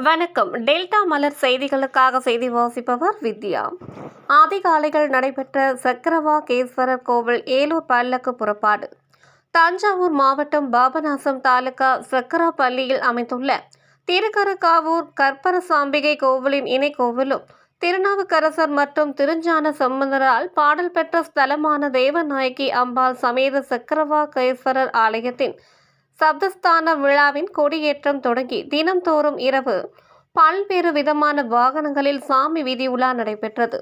வணக்கம். டெல்டா மலர் செய்திகளுக்காக செய்தி வாசிப்பவர் வித்யா. ஆதிகாலையில் நடைபெற்ற சக்கரவாகேஸ்வரர் கோவில் ஏலூர் பல்லக்கு புறப்பாடு. தஞ்சாவூர் மாவட்டம் பாபநாசம் தாலுகா சக்கராப்பள்ளியில் அமைந்துள்ள திருக்கரக்காவூர் கற்பரசாம்பிகை கோவிலின் இணை கோவிலும் திருநாவுக்கரசர் மற்றும் திருஞான சம்பந்தரால் பாடல் பெற்ற ஸ்தலமான தேவநாயகி அம்பாள் சமேத சக்கரவாகேஸ்வரர் ஆலயத்தின் சப்தஸ்தான விழாவின் கொடியேற்றம் தொடங்கி தினம்தோறும் இரவு பல்வேறு விதமான வாகனங்களில் சாமி வீதி உலா நடைபெற்றது.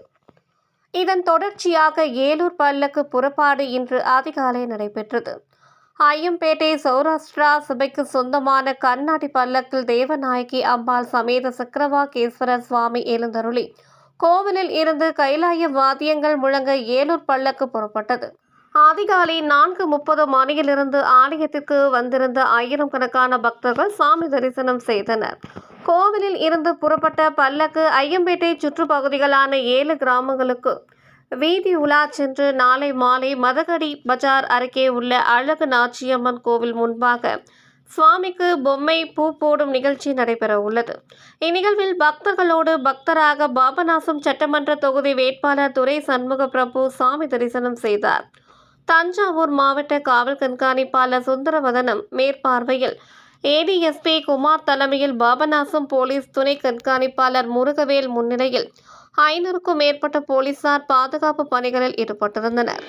இதன் தொடர்ச்சியாக ஏலூர் பல்லக்கு புறப்பாடு இன்று அதிகாலை நடைபெற்றது. ஐயம்பேட்டை சௌராஷ்டிரா சபைக்கு சொந்தமான கண்ணாடி பல்லக்கில் தேவநாயகி அம்பாள் சமேத சக்கரவாகேஸ்வரர் சுவாமி எழுந்தருளி கோவிலில் இருந்து கைலாய வாத்தியங்கள் முழங்க ஏலூர் பல்லக்கு புறப்பட்டது. அதிகாலை 4:30 மணியிலிருந்து ஆலயத்திற்கு வந்திருந்த 1000 கணக்கான பக்தர்கள் சாமி தரிசனம் செய்தனர். கோவிலில் இருந்து புறப்பட்ட பல்லக்கு ஐயம்பேட்டை சுற்றுப்பகுதிகளான 7 கிராமங்களுக்கு வீதி உலா சென்று நாளை மாலை மதகடி பஜார் அருகே உள்ள அழகு நாச்சியம்மன் கோவில் முன்பாக சுவாமிக்கு பொம்மை பூ போடும் நிகழ்ச்சி நடைபெற உள்ளது. இந்நிகழ்வில் பக்தர்களோடு பக்தராக பாபநாசம் சட்டமன்ற தொகுதி வேட்பாளர் துரை சண்முக பிரபு சாமி தரிசனம் செய்தார். தஞ்சாவூர் மாவட்ட காவல் கண்காணிப்பாளர் சுந்தரவதனம் மேற்பார்வையில் ஏடிஎஸ்பி குமார் தலைமையில் பாபநாசம் போலீஸ் துணை கண்காணிப்பாளர் முருகவேல் முன்னிலையில் 500க்கும் மேற்பட்ட போலீசார் பாதுகாப்பு பணிகளில் ஈடுபட்டிருந்தனர்.